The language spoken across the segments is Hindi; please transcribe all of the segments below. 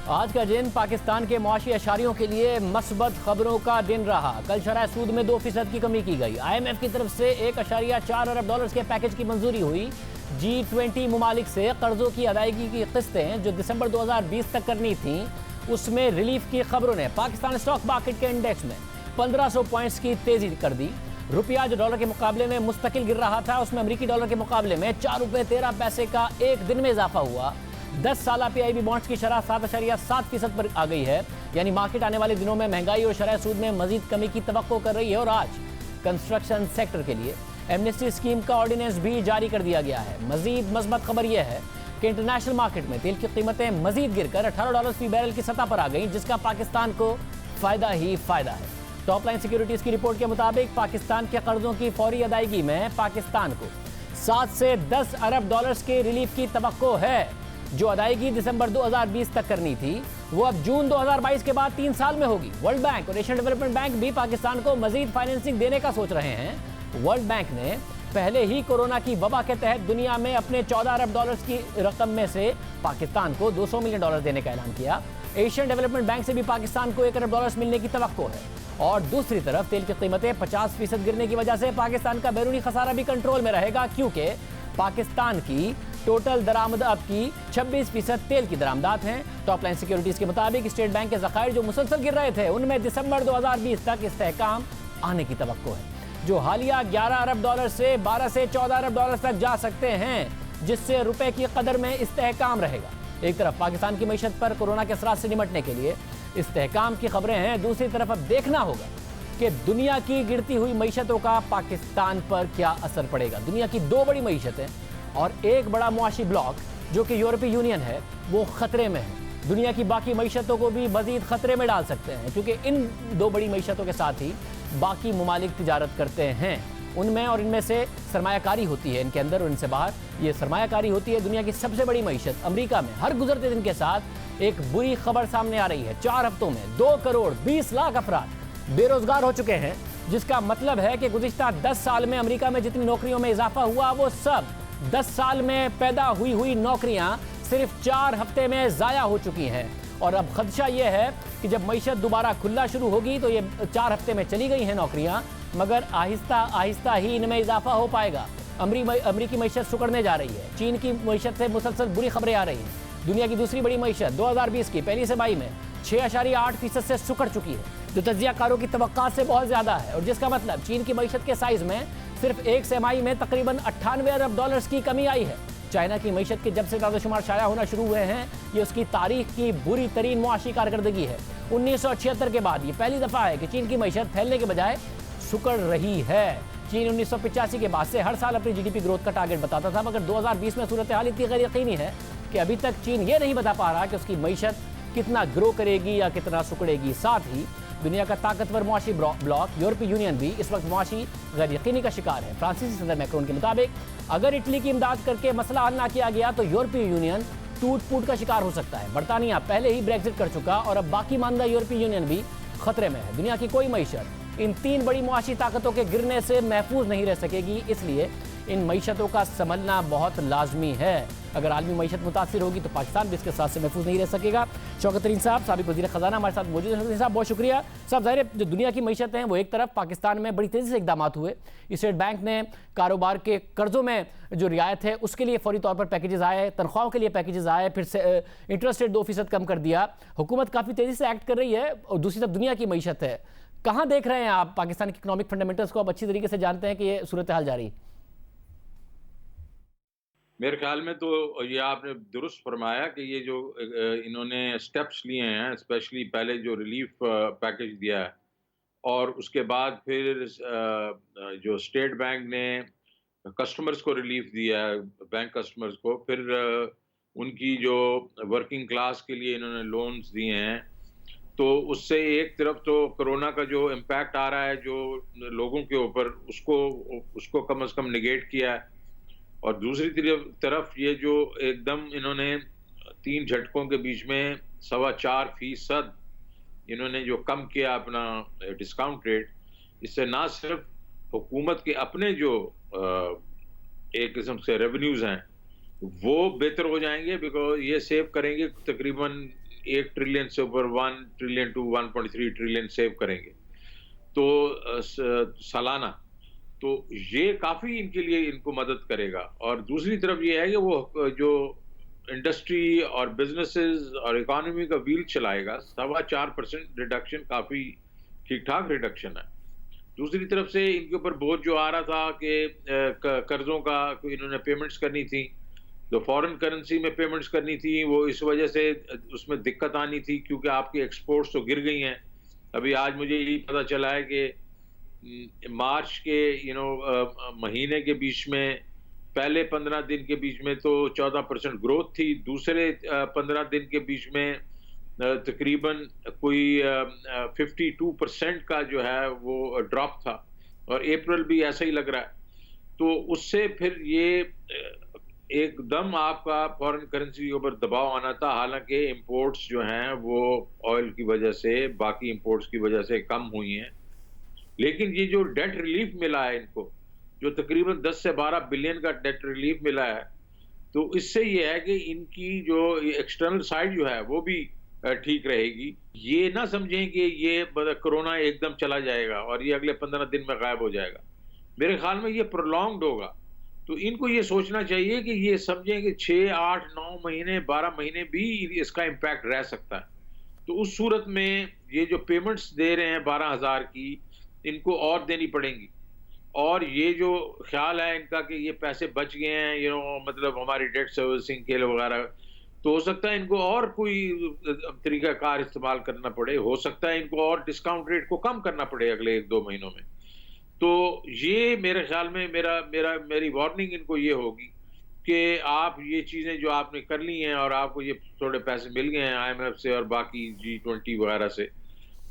आज का दिन पाकिस्तान के मुआशी अशारियों के लिए मस्बत खबरों का दिन रहा। कल शरह सूद में 2% की कमी की गई। IMF की तरफ से $1.4 अरब के पैकेज की मंजूरी हुई। G20 मुमालिक से कर्जों की अदायगी की किस्तें जो दिसंबर 2020 तक करनी थी, उसमें रिलीफ की खबरों ने पाकिस्तान स्टॉक मार्केट के इंडेक्स में 1500 पॉइंट्स की तेजी कर दी। रुपया जो डॉलर के मुकाबले में मुस्तकिल गिर रहा था, उसमें अमेरिकी डॉलर के मुकाबले में ₹4.13 का एक दिन में इजाफा हुआ। 10 साल PIB बॉन्ड्स की शरह 7.7% पर आ गई है। यानी मार्केट आने वाले दिनों में महंगाई और शरह सूद में मजीद कमी की तवक्को कर रही है। और आज कंस्ट्रक्शन सेक्टर के लिए एमनेस्टी स्कीम का ऑर्डिनेंस भी जारी कर दिया गया है। मजीद मस्बत खबर यह है कि इंटरनेशनल मार्केट में तेल की कीमतें मजीद गिरकर $18 फी बैरल की सतह पर आ गई, जिसका पाकिस्तान को फायदा ही फायदा है। टॉप लाइन सिक्योरिटीज की रिपोर्ट के मुताबिक पाकिस्तान के कर्जों की फौरी अदायगी में पाकिस्तान को 7 से 10 अरब डॉलर्स के रिलीफ की तवक्को है। जो अदायगी दिसंबर 2020 तक करनी थी, वो अब जून 2022 के बाद 3 साल में होगी। वर्ल्ड बैंक और एशियन डेवलपमेंट बैंक भी पाकिस्तान को मजीद फाइनेंसिंग देने का सोच रहे हैं। वर्ल्ड बैंक ने पहले ही कोरोना की वबा के तहत दुनिया में अपने 14 अरब डॉलर्स की रकम में से पाकिस्तान को $200 मिलियन देने का ऐलान किया। एशियन डेवलपमेंट बैंक से भी पाकिस्तान को $1 अरब मिलने की तवक्को है। और दूसरी तरफ तेल की कीमतें 50% गिरने की वजह से पाकिस्तान का बैरूनी खसारा भी कंट्रोल में रहेगा, क्योंकि पाकिस्तान की टोटल दरामद अब की 26% तेल की दरामदात हैं। टॉप लाइन सिक्योरिटीज के मुताबिक स्टेट बैंक के ज़खायर जो मुसलसल गिर रहे थे, उनमें दिसंबर 2020 तक इस्तेहकाम आने की तवक्को है, जो हालिया $11 अरब से 12 से 14 अरब डॉलर तक जा सकते हैं, जिससे रुपए की कदर में इस्तेहकाम रहेगा। एक तरफ पाकिस्तान की मईशत पर कोरोना के असरात से निपटने के लिए इस्तेहकाम की खबरें हैं, दूसरी तरफ अब देखना होगा कि दुनिया की गिरती हुई मईशतों का पाकिस्तान पर क्या असर पड़ेगा। दुनिया की 2 बड़ी मईशतें और एक बड़ा मुआशी ब्लॉक जो कि यूरोपीय यूनियन है, वो खतरे में है। दुनिया की बाकी मईशतों को भी मजीद खतरे में डाल सकते हैं, क्योंकि इन 2 बड़ी मईशतों के साथ ही बाकी मुमालिक तिजारत करते हैं। उनमें और इनमें से सरमायाकारी होती है, इनके अंदर और इनसे बाहर ये सरमायाकारी होती है। दुनिया की सबसे बड़ी मईशत अमेरिका में हर गुजरते दिन के साथ एक बुरी खबर सामने आ रही है। 4 हफ्तों में 2 करोड़ 20 लाख अफराद बेरोजगार हो चुके हैं, जिसका मतलब है कि गुज़िश्ता 10 साल में अमेरिका में जितनी नौकरियों में इजाफा हुआ, वो सब 10 साल में पैदा हुई नौकरियां सिर्फ 4 हफ्ते में ज़ाया हो चुकी हैं। और अब खदशा ये है कि जब मईशत दोबारा खुलना शुरू होगी तो ये 4 हफ्ते में चली गई हैं नौकरियां, मगर आहिस्ता आहिस्ता ही इनमें इजाफा हो पाएगा। अमरीकी मईशत सुकड़ने जा रही है। चीन की मईशत से मुसलसल बुरी खबरें आ रही हैं। दुनिया की दूसरी बड़ी मईशत 2020 की पहली तिमाही में 6.8% से सुकड़ चुकी है, जो तज्जियाकारों की तवक्कात से बहुत ज़्यादा है। और जिसका मतलब चीन की मईशत के साइज़ में सिर्फ एक तिमाही में तकरीबन $98 अरब की कमी आई है। चाइना की मईशत के जब से दादोशुमार शाया होना शुरू हुए हैं, ये उसकी तारीख की बुरी तरीन मुआशी कारकर्दगी है। 1976 के बाद ये पहली दफ़ा है कि चीन की मईशत फैलने के बजाय सुकड़ रही है। चीन 1985 के बाद से हर साल अपनी GDP ग्रोथ का टारगेट बताता था, मगर 2020 में सूरत हाल इतनी गैर यकीनी है कि अभी तक चीन ये नहीं बता पा रहा कि उसकी मईशत कितना ग्रो करेगी या कितना सुकड़ेगी। साथ ही दुनिया का ताकतवर मुआशी ब्लॉक यूरोपीय यूनियन भी इस वक्त मुआशी गैर यकीनी का शिकार है। फ्रांसीसी सदर मैक्रोन के मुताबिक अगर इटली की इमदाद करके मसला हल ना किया गया तो यूरोपीय यूनियन टूट फूट का शिकार हो सकता है। बरतानिया पहले ही ब्रेक्जिट कर चुका और अब बाकी मानदा यूरोपीय यूनियन भी खतरे में है। दुनिया की कोई मईशत इन 3 बड़ी मुआशी ताकतों के गिरने से महफूज नहीं रह सकेगी, इसलिए इन मईशतों का संभलना बहुत लाजमी है। अगर आलमी मईशत मुतासिर होगी तो पाकिस्तान भी इसके साथ से महफूज नहीं रह सकेगा। शौकत तरीन साहब, साबिक वज़ीर ख़ज़ाना, हमारे साथ मौजूद हैं। साहब बहुत शुक्रिया। साहब, ज़ाहिर है जो दुनिया की मईशत हैं वो एक तरफ, पाकिस्तान में बड़ी तेज़ी से इकदाम हुए। स्टेट बैंक ने कारोबार के कर्ज़ों में जो रियायत है उसके लिए फौरी तौर पर पैकेजेस आए, तनख्वाहों के लिए पैकेजेस आए, फिर से इंटरेस्ट रेट 2% कम कर दिया। हुकूमत काफ़ी तेज़ी से एक्ट कर रही है। और दूसरी तरफ दुनिया की मईशत है। कहाँ देख रहे हैं आप पाकिस्तान की इकोनॉमिक फंडामेंटल्स को? आप अच्छी तरीके से जानते हैं कि ये सूरत हाल जारी। मेरे ख्याल में तो ये आपने दुरुस्त फरमाया कि ये जो इन्होंने स्टेप्स लिए हैं, स्पेशली पहले जो रिलीफ पैकेज दिया है और उसके बाद फिर जो स्टेट बैंक ने कस्टमर्स को रिलीफ दिया है, बैंक कस्टमर्स को, फिर उनकी जो वर्किंग क्लास के लिए इन्होंने लोन्स दिए हैं, तो उससे एक तरफ तो कोरोना का जो इम्पैक्ट आ रहा है जो लोगों के ऊपर, उसको कम से कम निगेट किया है। और दूसरी तरफ ये जो एकदम इन्होंने 3 झटकों के बीच में 4.25% इन्होंने जो कम किया अपना डिस्काउंट रेट, इससे ना सिर्फ हुकूमत के अपने जो एक किस्म से रेवेन्यूज हैं वो बेहतर हो जाएंगे, बिकॉज ये सेव करेंगे तकरीबन 1 ट्रिलियन से ऊपर 1 ट्रिलियन टू 1.3 ट्रिलियन सेव करेंगे। तो सालाना, तो ये काफ़ी इनके लिए इनको मदद करेगा। और दूसरी तरफ ये है कि वो जो इंडस्ट्री और बिज़नेसेस और इकोनॉमी का व्हील चलाएगा, 4.25% रिडक्शन काफ़ी ठीक-ठाक रिडक्शन है। दूसरी तरफ से इनके ऊपर बोझ जो आ रहा था कि कर्ज़ों का इन्होंने पेमेंट्स करनी थी, तो फॉरेन करेंसी में पेमेंट्स करनी थी, वो इस वजह से उसमें दिक्कत आनी थी क्योंकि आपकी एक्सपोर्ट्स तो गिर गई हैं। अभी आज मुझे यही पता चला है कि मार्च के महीने के बीच में पहले 15 दिन के बीच में तो 14% ग्रोथ थी, दूसरे 15 दिन के बीच में तकरीबन कोई 52% का जो है वो ड्रॉप था, और अप्रैल भी ऐसा ही लग रहा है। तो उससे फिर ये एकदम आपका फॉरेन करेंसी के ऊपर दबाव आना था। हालांकि इंपोर्ट्स जो हैं वो ऑयल की वजह से, बाकी इंपोर्ट्स की वजह से कम हुई हैं, लेकिन ये जो डेट रिलीफ मिला है इनको, जो तकरीबन 10 से 12 बिलियन का डेट रिलीफ मिला है, तो इससे ये है कि इनकी जो एक्सटर्नल साइड जो है वो भी ठीक रहेगी। ये ना समझें कि ये कोरोना एकदम चला जाएगा और ये अगले 15 दिन में गायब हो जाएगा। मेरे ख्याल में ये प्रोलॉन्ग्ड होगा। तो इनको ये सोचना चाहिए कि ये समझें कि 6, 8, 9 महीने, 12 महीने भी इसका इम्पैक्ट रह सकता है। तो उस सूरत में ये जो पेमेंट्स दे रहे हैं 12,000 की, इनको और देनी पड़ेंगी। और ये जो ख्याल है इनका कि ये पैसे बच गए हैं मतलब हमारी डेट सर्विसिंग के लिए वगैरह, तो हो सकता है इनको और कोई तरीकाकार इस्तेमाल करना पड़े, हो सकता है इनको और डिस्काउंट रेट को कम करना पड़े अगले 1-2 महीनों में। तो ये मेरे ख्याल में मेरी वार्निंग इनको ये होगी कि आप ये चीज़ें जो आपने कर ली हैं और आपको ये थोड़े पैसे मिल गए हैं IMF से और बाकी G20 वगैरह से,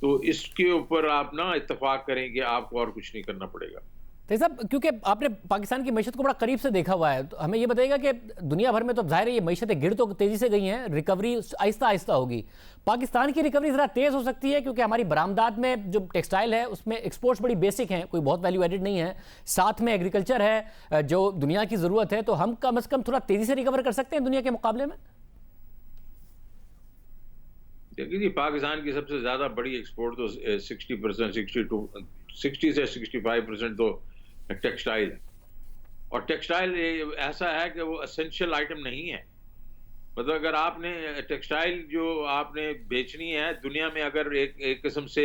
तो इसके ऊपर आप ना इत्तेफाक करें कि आपको और कुछ नहीं करना पड़ेगा। तो साहब, क्योंकि आपने पाकिस्तान की मईशत को बड़ा करीब से देखा हुआ है, तो हमें ये बताइएगा कि दुनिया भर में तो जाहिर है ये मईशतें गिर तो तेजी से गई हैं, रिकवरी आहिस्ता आहिस्ता होगी। पाकिस्तान की रिकवरी ज़रा तेज़ हो सकती है क्योंकि हमारी बरामदात में जो टेक्सटाइल है उसमें एक्सपोर्ट्स बड़ी बेसिक हैं, कोई बहुत वैल्यू एडिड नहीं है, साथ में एग्रीकल्चर है जो दुनिया की ज़रूरत है, तो हम कम अज़ कम थोड़ा तेज़ी से रिकवर कर सकते हैं दुनिया के मुकाबले में। देखिए जी, पाकिस्तान की सबसे ज़्यादा बड़ी एक्सपोर्ट तो 60% 60 से 65% तो टेक्सटाइल है। और टेक्सटाइल ऐसा है कि वो एसेंशियल आइटम नहीं है। मतलब अगर आपने टेक्सटाइल जो आपने बेचनी है दुनिया में, अगर एक किस्म से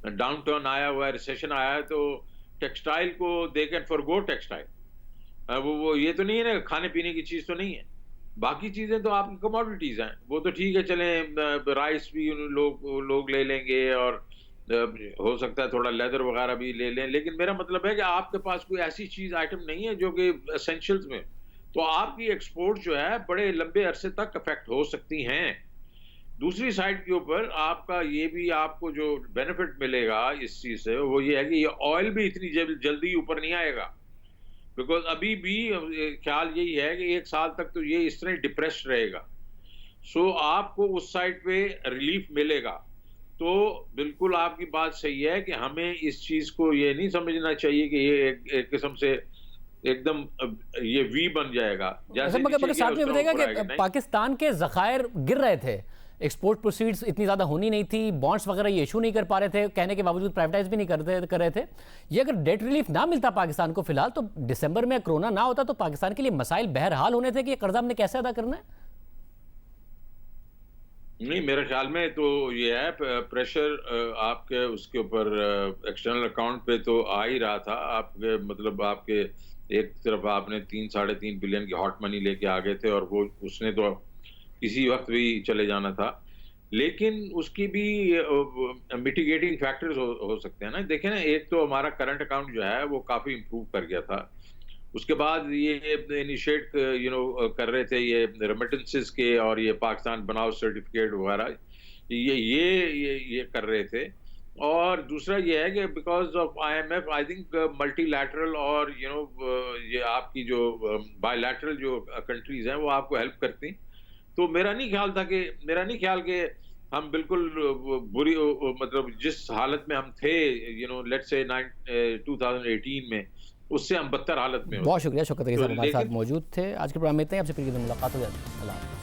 डाउन टर्न आया हुआ है, रिसेशन आया है, तो टेक्सटाइल को दे कैन फॉरगो टेक्सटाइल। वो ये तो नहीं है ना, खाने पीने की चीज़ तो नहीं है। बाकी चीज़ें तो आपकी कमोडिटीज़ हैं, वो तो ठीक है, चलें राइस भी लोग ले लेंगे और हो सकता है थोड़ा लेदर वगैरह भी ले लें, लेकिन मेरा मतलब है कि आपके पास कोई ऐसी चीज़ आइटम नहीं है जो कि एसेंशियल्स में, तो आपकी एक्सपोर्ट जो है बड़े लंबे अरसे तक अफेक्ट हो सकती हैं। दूसरी साइड के ऊपर आपका ये भी आपको जो बेनिफिट मिलेगा इस चीज़ से, वो ये है कि ये ऑयल भी इतनी जल्दी ऊपर नहीं आएगा, बिकॉज अभी भी ख्याल यही है कि 1 साल तक तो ये इस तरह डिप्रेस्ड रहेगा। सो आपको उस साइड पे रिलीफ मिलेगा। तो बिल्कुल आपकी बात सही है कि हमें इस चीज़ को ये नहीं समझना चाहिए कि ये एक किस्म से एकदम ये वी बन जाएगा। जैसे मगर साथ में बताइएगा कि पाकिस्तान के ज़खायर गिर रहे थे, एक्सपोर्ट प्रोसीड्स इतनी ज़्यादा होनी नहीं थी, बॉन्ड्स वगैरह ये इशू नहीं कर पा रहे थे, कहने के बावजूद प्राइवेटाइज भी नहीं कर रहे थे। ये अगर डेट रिलीफ ना मिलता पाकिस्तान को फिलहाल, तो दिसंबर में कोरोना ना होता, तो पाकिस्तान के लिए मसाइल बहरहाल होने थे कि ये कर्जा हमने कैसे अदा करना है। नहीं, मेरे ख्याल में तो ये है प्रेशर आपके उसके ऊपर एक्सटर्नल अकाउंट पे तो आ ही रहा था। आपके मतलब आपके एक तरफ आपने 3-3.5 बिलियन की हॉट मनी लेके आ गए थे और वो उसने तो किसी वक्त भी चले जाना था, लेकिन उसकी भी मिटिगेटिंग फैक्टर्स हो सकते हैं ना। देखें ना, एक तो हमारा करंट अकाउंट जो है वो काफ़ी इम्प्रूव कर गया था, उसके बाद ये इनिशिएट कर रहे थे ये रेमिटेंसेस के और ये पाकिस्तान बनाओ सर्टिफिकेट वगैरह ये कर रहे थे। और दूसरा ये है कि because of IMF I think multilateral और ये आपकी जो बायलैटरल जो कंट्रीज हैं वो आपको हेल्प करती। तो मेरा नहीं ख्याल कि हम बिल्कुल बुरी मतलब जिस हालत में हम थे लेट्स से 2018 में, उससे हम बदतर हालत में। बहुत शुक्रिया शौकत साहब हमारे साथ मौजूद थे। आज के प्रोग्राम में इतना ही, आपसे फिर मुलाकात हो जाती है।